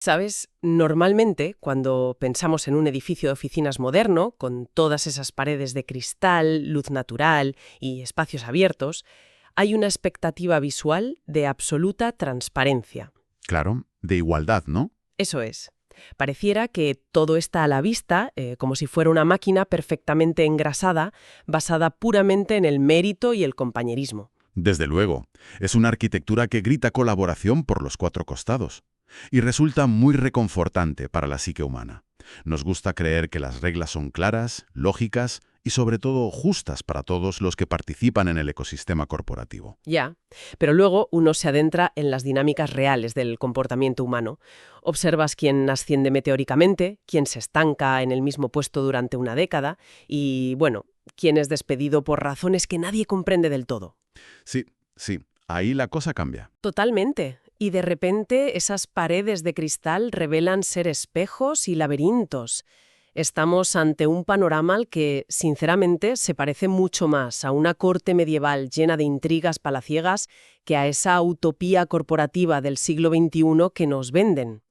Sabes, normalmente cuando pensamos en un edificio de oficinas moderno, con todas esas paredes de cristal, luz natural y espacios abiertos, hay una expectativa visual de absoluta transparencia. Claro, de igualdad, ¿no? Eso es. Pareciera que todo está a la vista, como si fuera una máquina perfectamente engrasada, basada puramente en el mérito y el compañerismo. Desde luego, es una arquitectura que grita colaboración por los cuatro costados y resulta muy reconfortante para la psique humana. Nos gusta creer que las reglas son claras, lógicas y sobre todo justas para todos los que participan en el ecosistema corporativo. Ya, pero luego uno se adentra en las dinámicas reales del comportamiento humano. Observas quién asciende meteóricamente, quién se estanca en el mismo puesto durante una década y, bueno, quién es despedido por razones que nadie comprende del todo. Sí, sí, ahí la cosa cambia. Totalmente. Y de repente esas paredes de cristal revelan ser espejos y laberintos. Estamos ante un panorama al que, sinceramente, se parece mucho más a una corte medieval llena de intrigas palaciegas que a esa utopía corporativa del siglo XXI que nos venden.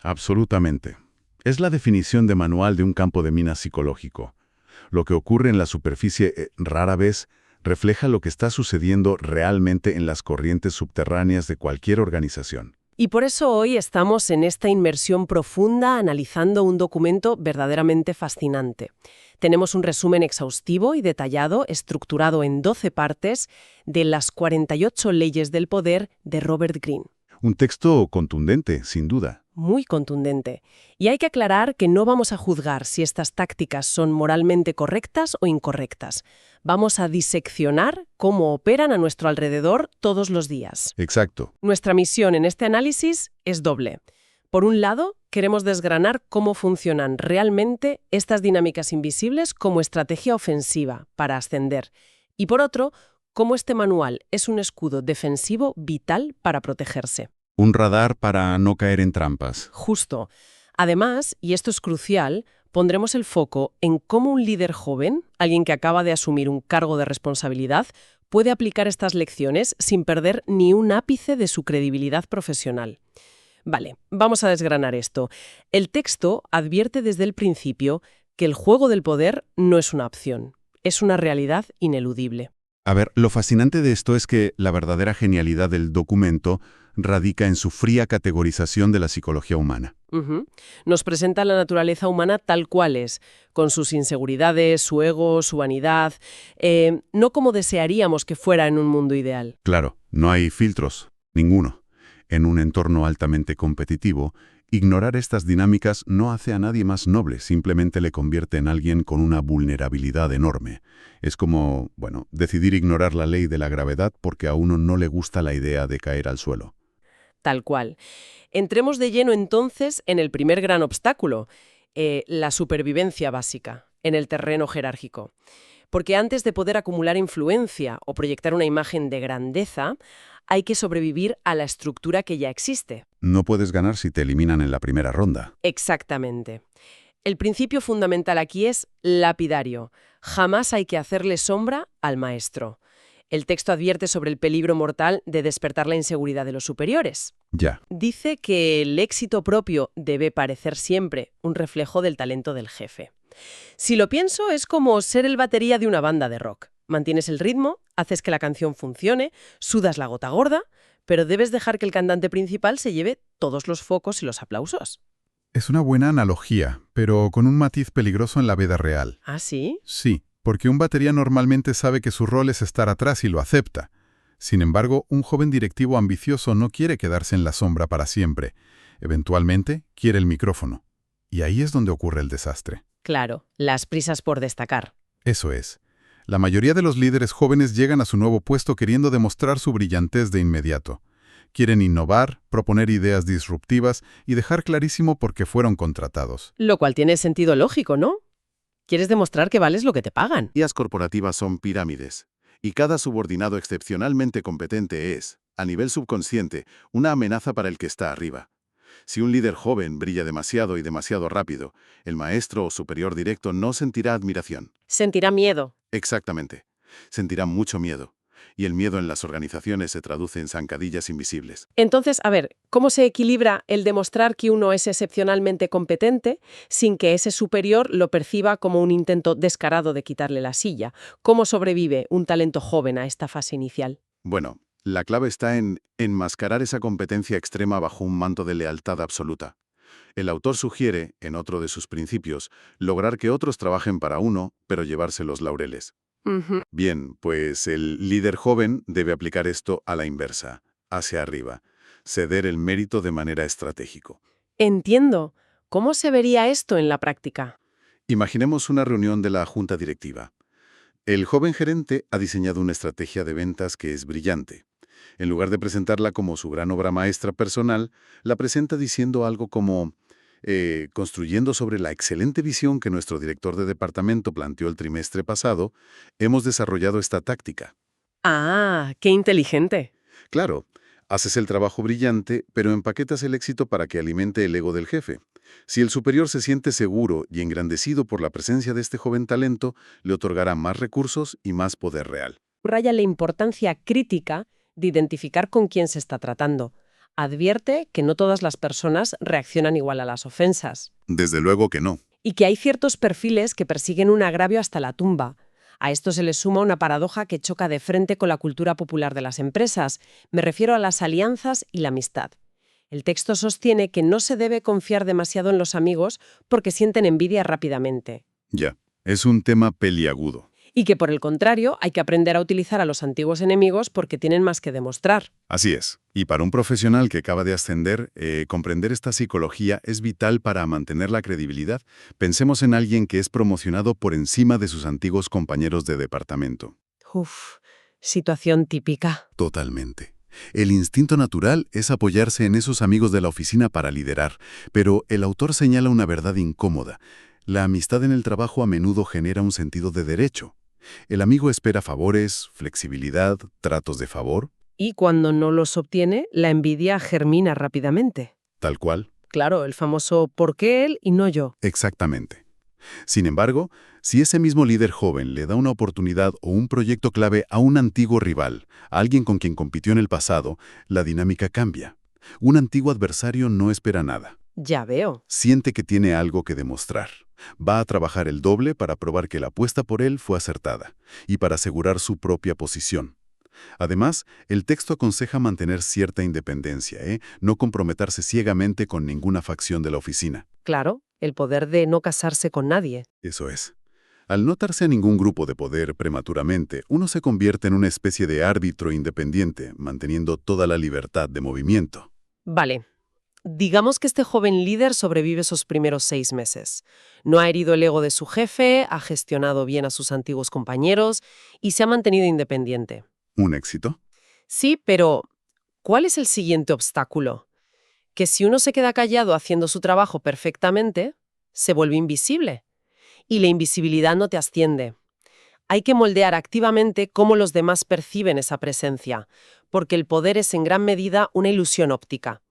Absolutamente. Es la definición de manual de un campo de minas psicológico. Lo que ocurre en la superficie rara vez refleja lo que está sucediendo realmente en las corrientes subterráneas de cualquier organización. Y por eso hoy estamos en esta inmersión profunda analizando un documento verdaderamente fascinante. Tenemos un resumen exhaustivo y detallado, estructurado en 12 partes, de las 48 leyes del poder de Robert Greene. Un texto contundente, sin duda. Muy contundente. Y hay que aclarar que no vamos a juzgar si estas tácticas son moralmente correctas o incorrectas. Vamos a diseccionar cómo operan a nuestro alrededor todos los días. Exacto. Nuestra misión en este análisis es doble. Por un lado, queremos desgranar cómo funcionan realmente estas dinámicas invisibles como estrategia ofensiva para ascender. Y por otro, cómo este manual es un escudo defensivo vital para protegerse. Un radar para no caer en trampas. Justo. Además, y esto es crucial, pondremos el foco en cómo un líder joven, alguien que acaba de asumir un cargo de responsabilidad, puede aplicar estas lecciones sin perder ni un ápice de su credibilidad profesional. Vale, vamos a desgranar esto. El texto advierte desde el principio que el juego del poder no es una opción, es una realidad ineludible. A ver, lo fascinante de esto es que la verdadera genialidad del documento radica en su fría categorización de la psicología humana. Nos presenta la naturaleza humana tal cual es, con sus inseguridades, su ego, su vanidad, no como desearíamos que fuera en un mundo ideal. Claro, no hay filtros, ninguno. En un entorno altamente competitivo, ignorar estas dinámicas no hace a nadie más noble, simplemente le convierte en alguien con una vulnerabilidad enorme. Es como, bueno, decidir ignorar la ley de la gravedad porque a uno no le gusta la idea de caer al suelo. Tal cual. Entremos de lleno entonces en el primer gran obstáculo, la supervivencia básica, en el terreno jerárquico. Porque antes de poder acumular influencia o proyectar una imagen de grandeza, hay que sobrevivir a la estructura que ya existe. No puedes ganar si te eliminan en la primera ronda. Exactamente. El principio fundamental aquí es lapidario. Jamás hay que hacerle sombra al maestro. El texto advierte sobre el peligro mortal de despertar la inseguridad de los superiores. Ya. Dice que el éxito propio debe parecer siempre un reflejo del talento del jefe. Si lo pienso, es como ser el batería de una banda de rock. Mantienes el ritmo, haces que la canción funcione, sudas la gota gorda, pero debes dejar que el cantante principal se lleve todos los focos y los aplausos. Es una buena analogía, pero con un matiz peligroso en la vida real. ¿Ah, sí? Sí, porque un batería normalmente sabe que su rol es estar atrás y lo acepta. Sin embargo, un joven directivo ambicioso no quiere quedarse en la sombra para siempre. Eventualmente, quiere el micrófono. Y ahí es donde ocurre el desastre. Claro, las prisas por destacar. Eso es. La mayoría de los líderes jóvenes llegan a su nuevo puesto queriendo demostrar su brillantez de inmediato. Quieren innovar, proponer ideas disruptivas y dejar clarísimo por qué fueron contratados. Lo cual tiene sentido lógico, ¿no? Quieres demostrar que vales lo que te pagan. Las corporativas son pirámides, y cada subordinado excepcionalmente competente es, a nivel subconsciente, una amenaza para el que está arriba. Si un líder joven brilla demasiado y demasiado rápido, el maestro o superior directo no sentirá admiración. Sentirá miedo. Exactamente. Sentirá mucho miedo. y el miedo en las organizaciones se traduce en zancadillas invisibles. Entonces, a ver, ¿cómo se equilibra el demostrar que uno es excepcionalmente competente sin que ese superior lo perciba como un intento descarado de quitarle la silla? ¿Cómo sobrevive un talento joven a esta fase inicial? Bueno, la clave está en enmascarar esa competencia extrema bajo un manto de lealtad absoluta. El autor sugiere, en otro de sus principios, lograr que otros trabajen para uno, pero llevarse los laureles. Ujú. Bien, pues el líder joven debe aplicar esto a la inversa, hacia arriba, ceder el mérito de manera estratégica. Entiendo. ¿Cómo se vería esto en la práctica? Imaginemos una reunión de la junta directiva. El joven gerente ha diseñado una estrategia de ventas que es brillante. En lugar de presentarla como su gran obra maestra personal, la presenta diciendo algo como, construyendo sobre la excelente visión que nuestro director de departamento planteó el trimestre pasado, hemos desarrollado esta táctica. Ah, qué inteligente. Claro, haces el trabajo brillante, pero empaquetas el éxito para que alimente el ego del jefe. Si el superior se siente seguro y engrandecido por la presencia de este joven talento, le otorgará más recursos y más poder real. Raya la importancia crítica de identificar con quién se está tratando. Advierte que no todas las personas reaccionan igual a las ofensas Desde luego que no. y que hay ciertos perfiles que persiguen un agravio hasta la tumba. A esto se le suma una paradoja que choca de frente con la cultura popular de las empresas. Me refiero a las alianzas y la amistad. El texto sostiene que no se debe confiar demasiado en los amigos porque sienten envidia rápidamente. Ya, es un tema peliagudo. Y que, por el contrario, hay que aprender a utilizar a los antiguos enemigos porque tienen más que demostrar. Así es. Y para un profesional que acaba de ascender, comprender esta psicología es vital para mantener la credibilidad. Pensemos en alguien que es promocionado por encima de sus antiguos compañeros de departamento. Uf, situación típica. Totalmente. El instinto natural es apoyarse en esos amigos de la oficina para liderar, pero el autor señala una verdad incómoda. La amistad en el trabajo a menudo genera un sentido de derecho. El amigo espera favores, flexibilidad, tratos de favor, Y cuando no los obtiene, la envidia germina rápidamente. tal cual. Claro, el famoso ¿por qué él y no yo? Exactamente. Sin embargo, si ese mismo líder joven le da una oportunidad o un proyecto clave a un antiguo rival, a alguien con quien compitió en el pasado, la dinámica cambia. Un antiguo adversario no espera nada. Ya veo. Siente que tiene algo que demostrar. Va a trabajar el doble para probar que la apuesta por él fue acertada y para asegurar su propia posición. Además, el texto aconseja mantener cierta independencia, no comprometerse ciegamente con ninguna facción de la oficina. Claro, el poder de no casarse con nadie. Eso es. Al no atarse a ningún grupo de poder prematuramente, uno se convierte en una especie de árbitro independiente, manteniendo toda la libertad de movimiento. Vale. Digamos que este joven líder sobrevive esos primeros 6 meses. No ha herido el ego de su jefe, ha gestionado bien a sus antiguos compañeros y se ha mantenido independiente. ¿Un éxito? Sí, pero ¿cuál es el siguiente obstáculo? Que si uno se queda callado haciendo su trabajo perfectamente, se vuelve invisible. Y la invisibilidad no te asciende. Hay que moldear activamente cómo los demás perciben esa presencia, porque el poder es en gran medida una ilusión óptica.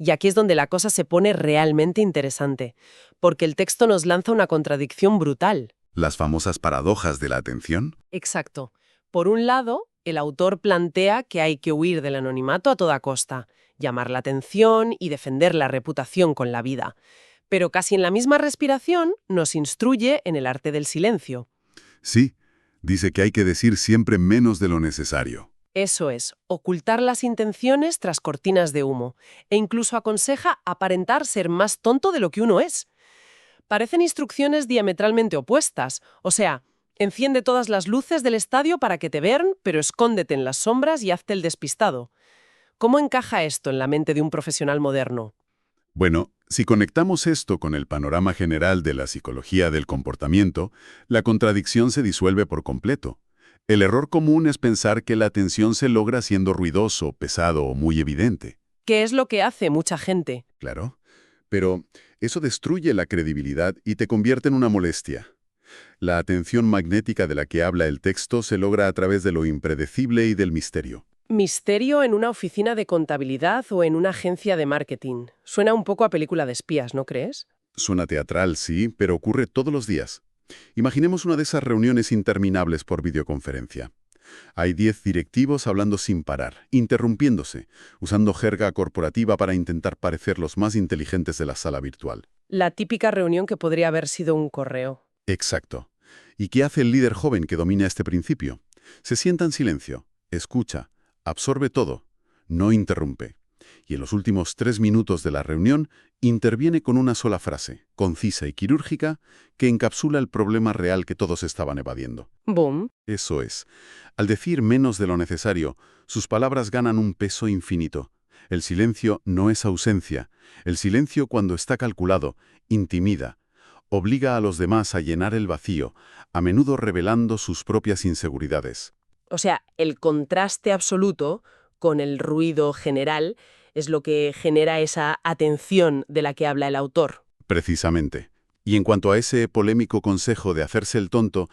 Y aquí es donde la cosa se pone realmente interesante, porque el texto nos lanza una contradicción brutal. ¿Las famosas paradojas de la atención? Exacto. Por un lado, el autor plantea que hay que huir del anonimato a toda costa, llamar la atención y defender la reputación con la vida. Pero casi en la misma respiración nos instruye en el arte del silencio. Sí, dice que hay que decir siempre menos de lo necesario. Eso es, ocultar las intenciones tras cortinas de humo, e incluso aconseja aparentar ser más tonto de lo que uno es. Parecen instrucciones diametralmente opuestas, o sea, enciende todas las luces del estadio para que te vean, pero escóndete en las sombras y hazte el despistado. ¿Cómo encaja esto en la mente de un profesional moderno? Bueno, si conectamos esto con el panorama general de la psicología del comportamiento, la contradicción se disuelve por completo. El error común es pensar que la atención se logra siendo ruidoso, pesado o muy evidente. ¿Qué es lo que hace mucha gente? Claro, pero eso destruye la credibilidad y te convierte en una molestia. La atención magnética de la que habla el texto se logra a través de lo impredecible y del misterio. Misterio en una oficina de contabilidad o en una agencia de marketing. Suena un poco a película de espías, ¿no crees? Suena teatral, sí, pero ocurre todos los días. Imaginemos una de esas reuniones interminables por videoconferencia. Hay 10 directivos hablando sin parar, interrumpiéndose, usando jerga corporativa para intentar parecer los más inteligentes de la sala virtual. La típica reunión que podría haber sido un correo. Exacto. ¿Y qué hace el líder joven que domina este principio? Se sienta en silencio, escucha, absorbe todo, no interrumpe. Y en los últimos 3 minutos de la reunión interviene con una sola frase, concisa y quirúrgica, que encapsula el problema real que todos estaban evadiendo. Boom. Eso es. Al decir menos de lo necesario, sus palabras ganan un peso infinito. El silencio no es ausencia. El silencio, cuando está calculado, intimida. Obliga a los demás a llenar el vacío, a menudo revelando sus propias inseguridades. O sea, el contraste absoluto con el ruido general es lo que genera esa atención de la que habla el autor. Precisamente. Y en cuanto a ese polémico consejo de hacerse el tonto,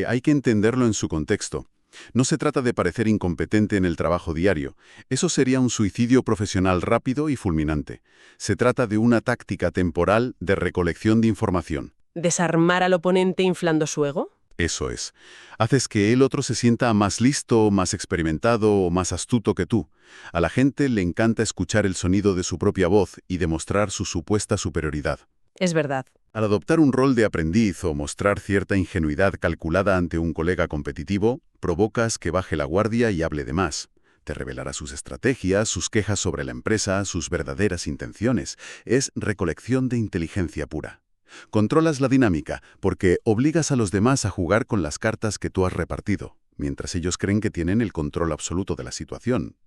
hay que entenderlo en su contexto. No se trata de parecer incompetente en el trabajo diario. Eso sería un suicidio profesional rápido y fulminante. Se trata de una táctica temporal de recolección de información. ¿Desarmar al oponente inflando su ego? Eso es. Haces que el otro se sienta más listo, más experimentado o más astuto que tú. A la gente le encanta escuchar el sonido de su propia voz y demostrar su supuesta superioridad. Es verdad. Al adoptar un rol de aprendiz o mostrar cierta ingenuidad calculada ante un colega competitivo, provocas que baje la guardia y hable de más. Te revelará sus estrategias, sus quejas sobre la empresa, sus verdaderas intenciones. Es recolección de inteligencia pura. Controlas la dinámica porque obligas a los demás a jugar con las cartas que tú has repartido, mientras ellos creen que tienen el control absoluto de la situación.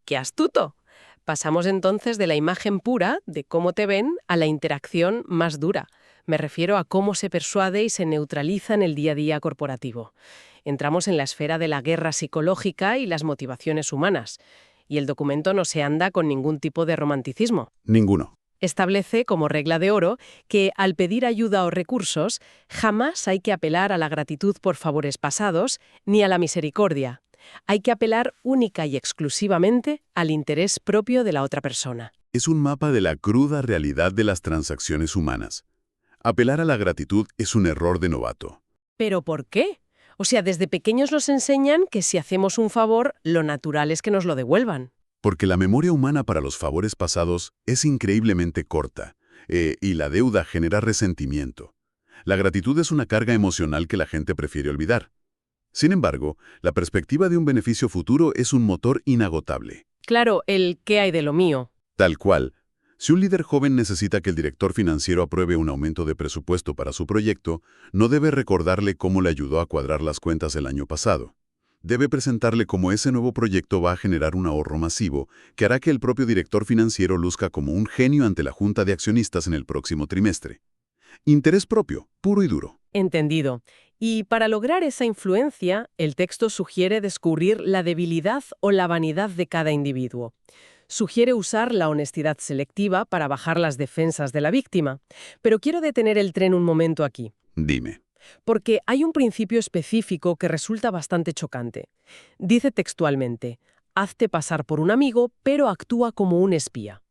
¡Qué astuto! Pasamos entonces de la imagen pura, de cómo te ven, a la interacción más dura. Me refiero a cómo se persuade y se neutraliza en el día a día corporativo. Entramos en la esfera de la guerra psicológica y las motivaciones humanas. Y el documento no se anda con ningún tipo de romanticismo. Ninguno. Establece como regla de oro que al pedir ayuda o recursos, jamás hay que apelar a la gratitud por favores pasados ni a la misericordia. Hay que apelar única y exclusivamente al interés propio de la otra persona. Es un mapa de la cruda realidad de las transacciones humanas. Apelar a la gratitud es un error de novato. ¿Pero por qué? O sea, desde pequeños nos enseñan que si hacemos un favor, lo natural es que nos lo devuelvan. Porque la memoria humana para los favores pasados es increíblemente corta, y la deuda genera resentimiento. La gratitud es una carga emocional que la gente prefiere olvidar. Sin embargo, la perspectiva de un beneficio futuro es un motor inagotable. Claro, el ¿qué hay de lo mío? Tal cual. Si un líder joven necesita que el director financiero apruebe un aumento de presupuesto para su proyecto, no debe recordarle cómo le ayudó a cuadrar las cuentas el año pasado. Debe presentarle cómo ese nuevo proyecto va a generar un ahorro masivo que hará que el propio director financiero luzca como un genio ante la junta de accionistas en el próximo trimestre. Interés propio, puro y duro. Entendido. Y para lograr esa influencia, el texto sugiere descubrir la debilidad o la vanidad de cada individuo. Sugiere usar la honestidad selectiva para bajar las defensas de la víctima. Pero quiero detener el tren un momento aquí. Dime. Porque hay un principio específico que resulta bastante chocante. Dice textualmente, hazte pasar por un amigo, pero actúa como un espía.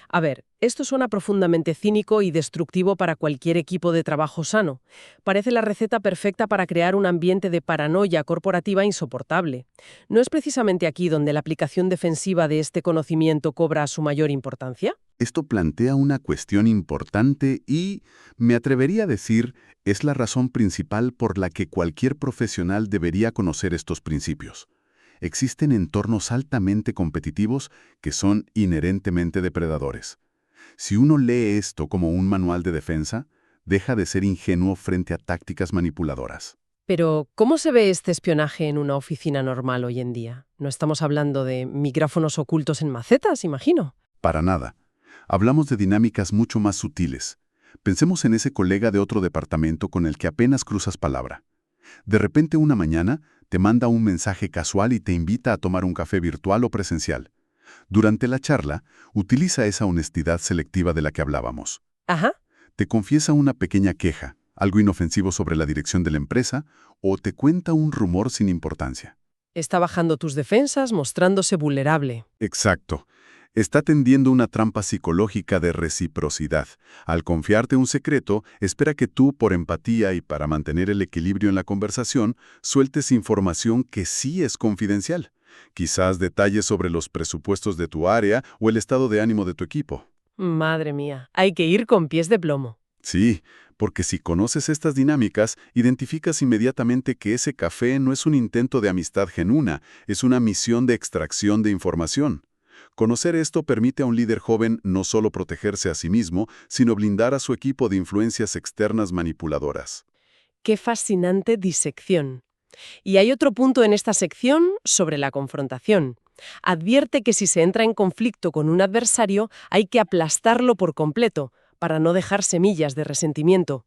A ver, esto suena profundamente cínico y destructivo para cualquier equipo de trabajo sano. Parece la receta perfecta para crear un ambiente de paranoia corporativa insoportable. ¿No es precisamente aquí donde la aplicación defensiva de este conocimiento cobra su mayor importancia? Esto plantea una cuestión importante y, me atrevería a decir, es la razón principal por la que cualquier profesional debería conocer estos principios. Existen entornos altamente competitivos que son inherentemente depredadores. Si uno lee esto como un manual de defensa, deja de ser ingenuo frente a tácticas manipuladoras. Pero, ¿cómo se ve este espionaje en una oficina normal hoy en día? No estamos hablando de micrófonos ocultos en macetas, imagino. Para nada. Hablamos de dinámicas mucho más sutiles. Pensemos en ese colega de otro departamento con el que apenas cruzas palabra. De repente una mañana te manda un mensaje casual y te invita a tomar un café virtual o presencial. Durante la charla, utiliza esa honestidad selectiva de la que hablábamos. Ajá. Te confiesa una pequeña queja, algo inofensivo sobre la dirección de la empresa, o te cuenta un rumor sin importancia. Está bajando tus defensas, mostrándose vulnerable. Exacto. Está tendiendo una trampa psicológica de reciprocidad. Al confiarte un secreto, espera que tú, por empatía y para mantener el equilibrio en la conversación, sueltes información que sí es confidencial. Quizás detalles sobre los presupuestos de tu área o el estado de ánimo de tu equipo. Madre mía, hay que ir con pies de plomo. Sí, porque si conoces estas dinámicas, identificas inmediatamente que ese café no es un intento de amistad genuina, es una misión de extracción de información. Conocer esto permite a un líder joven no solo protegerse a sí mismo, sino blindar a su equipo de influencias externas manipuladoras. Qué fascinante disección. Y hay otro punto en esta sección sobre la confrontación. Advierte que si se entra en conflicto con un adversario, hay que aplastarlo por completo, para no dejar semillas de resentimiento.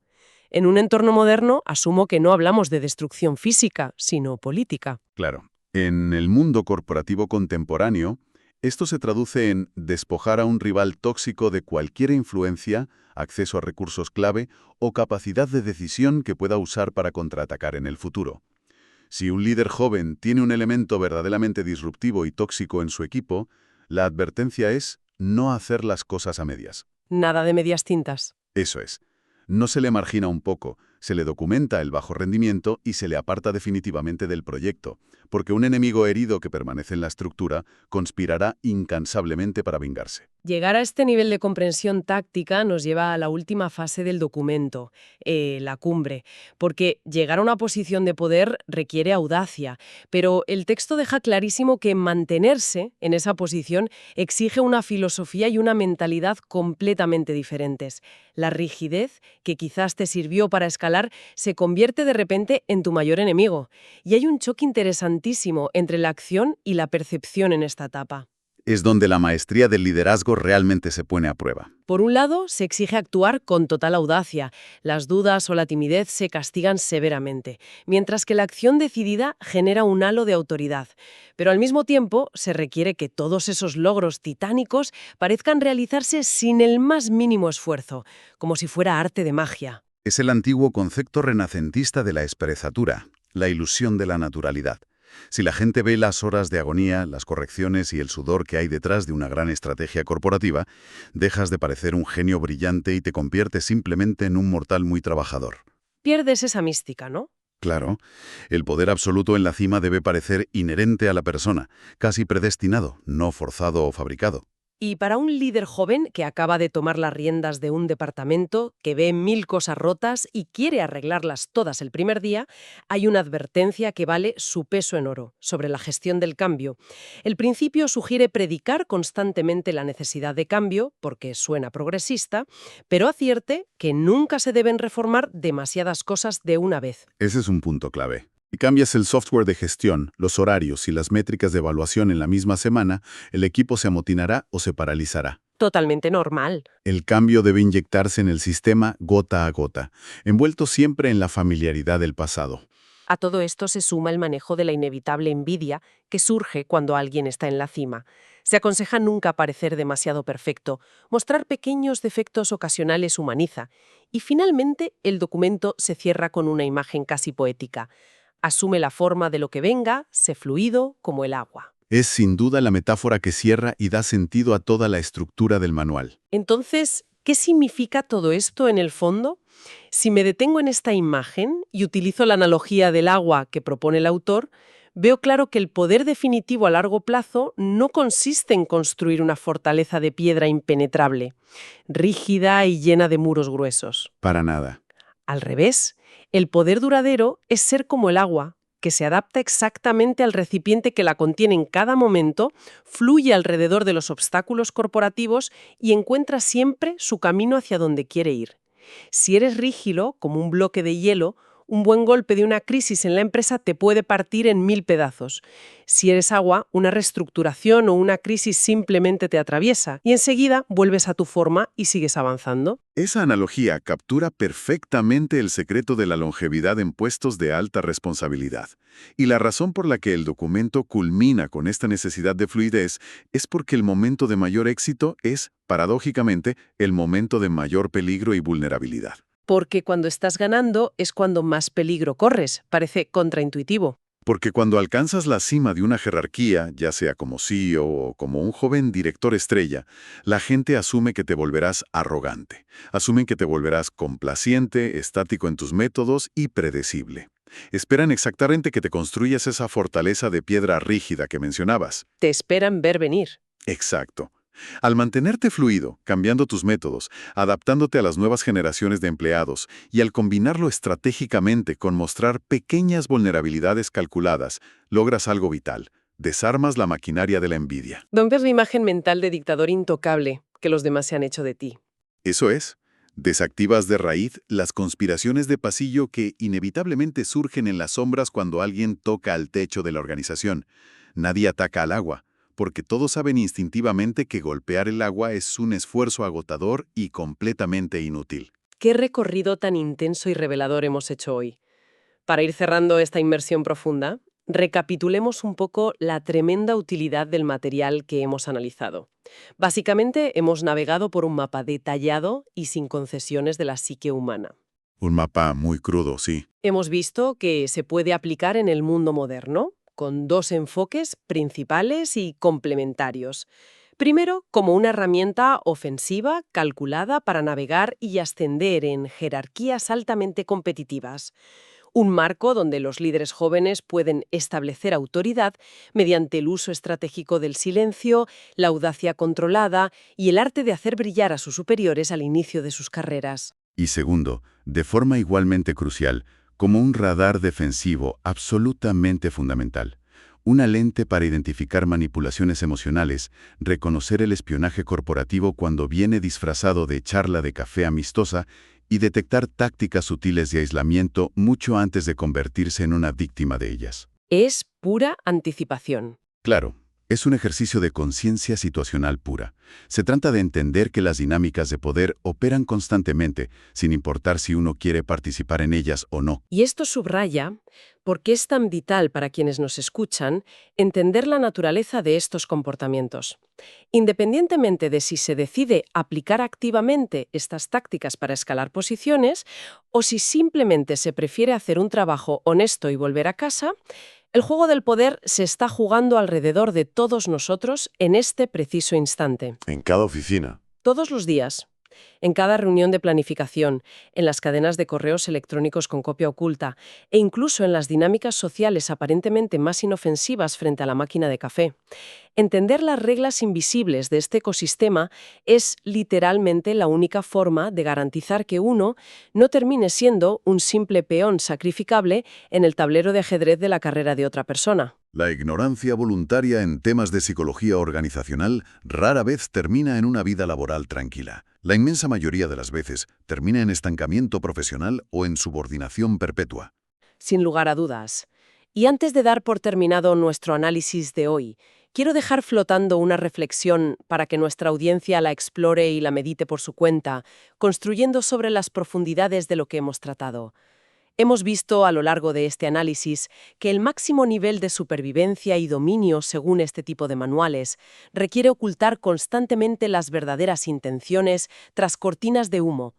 En un entorno moderno, asumo que no hablamos de destrucción física, sino política. Claro, en el mundo corporativo contemporáneo, esto se traduce en despojar a un rival tóxico de cualquier influencia, acceso a recursos clave o capacidad de decisión que pueda usar para contraatacar en el futuro. Si un líder joven tiene un elemento verdaderamente disruptivo y tóxico en su equipo, la advertencia es no hacer las cosas a medias. Nada de medias tintas. Eso es. No se le margina un poco, se le documenta el bajo rendimiento y se le aparta definitivamente del proyecto, porque un enemigo herido que permanece en la estructura conspirará incansablemente para vengarse. Llegar a este nivel de comprensión táctica nos lleva a la última fase del documento, la cumbre, porque llegar a una posición de poder requiere audacia, pero el texto deja clarísimo que mantenerse en esa posición exige una filosofía y una mentalidad completamente diferentes. La rigidez, que quizás te sirvió para escalar, se convierte de repente en tu mayor enemigo, y hay un choque interesantísimo entre la acción y la percepción en esta etapa. Es donde la maestría del liderazgo realmente se pone a prueba. Por un lado, se exige actuar con total audacia. Las dudas o la timidez se castigan severamente, mientras que la acción decidida genera un halo de autoridad. Pero al mismo tiempo, se requiere que todos esos logros titánicos parezcan realizarse sin el más mínimo esfuerzo, como si fuera arte de magia. Es el antiguo concepto renacentista de la esperezatura, la ilusión de la naturalidad. Si la gente ve las horas de agonía, las correcciones y el sudor que hay detrás de una gran estrategia corporativa, dejas de parecer un genio brillante y te conviertes simplemente en un mortal muy trabajador. Pierdes esa mística, ¿no? Claro, el poder absoluto en la cima debe parecer inherente a la persona, casi predestinado, no forzado o fabricado. Y para un líder joven que acaba de tomar las riendas de un departamento, que ve 1000 cosas rotas y quiere arreglarlas todas el primer día, hay una advertencia que vale su peso en oro sobre la gestión del cambio. El principio sugiere predicar constantemente la necesidad de cambio, porque suena progresista, pero advierte que nunca se deben reformar demasiadas cosas de una vez. Ese es un punto clave. Si cambias el software de gestión, los horarios y las métricas de evaluación en la misma semana, el equipo se amotinará o se paralizará. Totalmente normal. El cambio debe inyectarse en el sistema gota a gota, envuelto siempre en la familiaridad del pasado. A todo esto se suma el manejo de la inevitable envidia que surge cuando alguien está en la cima. Se aconseja nunca parecer demasiado perfecto, mostrar pequeños defectos ocasionales humaniza, y finalmente el documento se cierra con una imagen casi poética. Asume la forma de lo que venga, sé fluido como el agua. Es sin duda la metáfora que cierra y da sentido a toda la estructura del manual. Entonces, ¿qué significa todo esto en el fondo? Si me detengo en esta imagen y utilizo la analogía del agua que propone el autor, veo claro que el poder definitivo a largo plazo no consiste en construir una fortaleza de piedra impenetrable, rígida y llena de muros gruesos. Para nada. Al revés, el poder duradero es ser como el agua, que se adapta exactamente al recipiente que la contiene en cada momento, fluye alrededor de los obstáculos corporativos y encuentra siempre su camino hacia donde quiere ir. Si eres rígido, como un bloque de hielo, un buen golpe de una crisis en la empresa te puede partir en 1000 pedazos. Si eres agua, una reestructuración o una crisis simplemente te atraviesa y enseguida vuelves a tu forma y sigues avanzando. Esa analogía captura perfectamente el secreto de la longevidad en puestos de alta responsabilidad. Y la razón por la que el documento culmina con esta necesidad de fluidez es porque el momento de mayor éxito es, paradójicamente, el momento de mayor peligro y vulnerabilidad. Porque cuando estás ganando es cuando más peligro corres. Parece contraintuitivo. Porque cuando alcanzas la cima de una jerarquía, ya sea como CEO o como un joven director estrella, la gente asume que te volverás arrogante. Asumen que te volverás complaciente, estático en tus métodos y predecible. Esperan exactamente que te construyas esa fortaleza de piedra rígida que mencionabas. Te esperan ver venir. Exacto. Al mantenerte fluido, cambiando tus métodos, adaptándote a las nuevas generaciones de empleados y al combinarlo estratégicamente con mostrar pequeñas vulnerabilidades calculadas, logras algo vital. Desarmas la maquinaria de la envidia. Rompes la imagen mental de dictador intocable que los demás se han hecho de ti. Eso es. Desactivas de raíz las conspiraciones de pasillo que inevitablemente surgen en las sombras cuando alguien toca al techo de la organización. Nadie ataca al agua, porque todos saben instintivamente que golpear el agua es un esfuerzo agotador y completamente inútil. ¿Qué recorrido tan intenso y revelador hemos hecho hoy? Para ir cerrando esta inmersión profunda, recapitulemos un poco la tremenda utilidad del material que hemos analizado. Básicamente, hemos navegado por un mapa detallado y sin concesiones de la psique humana. Un mapa muy crudo, sí. Hemos visto que se puede aplicar en el mundo moderno, con dos enfoques principales y complementarios. Primero, como una herramienta ofensiva calculada para navegar y ascender en jerarquías altamente competitivas. Un marco donde los líderes jóvenes pueden establecer autoridad mediante el uso estratégico del silencio, la audacia controlada y el arte de hacer brillar a sus superiores al inicio de sus carreras. Y segundo, de forma igualmente crucial, como un radar defensivo absolutamente fundamental. Una lente para identificar manipulaciones emocionales, reconocer el espionaje corporativo cuando viene disfrazado de charla de café amistosa y detectar tácticas sutiles de aislamiento mucho antes de convertirse en una víctima de ellas. Es pura anticipación. Claro, es un ejercicio de conciencia situacional pura. Se trata de entender que las dinámicas de poder operan constantemente, sin importar si uno quiere participar en ellas o no. Y esto subraya por qué es tan vital para quienes nos escuchan entender la naturaleza de estos comportamientos. Independientemente de si se decide aplicar activamente estas tácticas para escalar posiciones o si simplemente se prefiere hacer un trabajo honesto y volver a casa, el juego del poder se está jugando alrededor de todos nosotros en este preciso instante. En cada oficina. Todos los días. En cada reunión de planificación, en las cadenas de correos electrónicos con copia oculta e incluso en las dinámicas sociales aparentemente más inofensivas frente a la máquina de café. Entender las reglas invisibles de este ecosistema es literalmente la única forma de garantizar que uno no termine siendo un simple peón sacrificable en el tablero de ajedrez de la carrera de otra persona. La ignorancia voluntaria en temas de psicología organizacional rara vez termina en una vida laboral tranquila. La inmensa mayoría de las veces termina en estancamiento profesional o en subordinación perpetua. Sin lugar a dudas. Y antes de dar por terminado nuestro análisis de hoy, quiero dejar flotando una reflexión para que nuestra audiencia la explore y la medite por su cuenta, construyendo sobre las profundidades de lo que hemos tratado. Hemos visto a lo largo de este análisis que el máximo nivel de supervivencia y dominio, según este tipo de manuales, requiere ocultar constantemente las verdaderas intenciones tras cortinas de humo.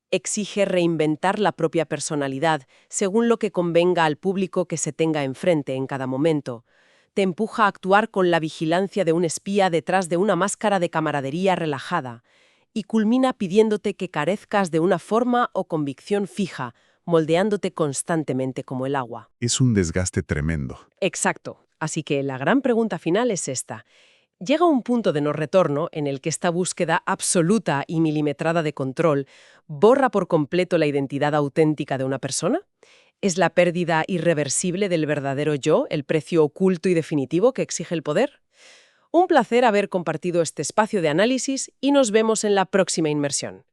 Exige reinventar la propia personalidad según lo que convenga al público que se tenga enfrente en cada momento. Te empuja a actuar con la vigilancia de un espía detrás de una máscara de camaradería relajada y culmina pidiéndote que carezcas de una forma o convicción fija, moldeándote constantemente como el agua. Es un desgaste tremendo. Exacto. Así que la gran pregunta final es esta. ¿Llega un punto de no retorno en el que esta búsqueda absoluta y milimetrada de control borra por completo la identidad auténtica de una persona? ¿Es la pérdida irreversible del verdadero yo el precio oculto y definitivo que exige el poder? Un placer haber compartido este espacio de análisis y nos vemos en la próxima inmersión.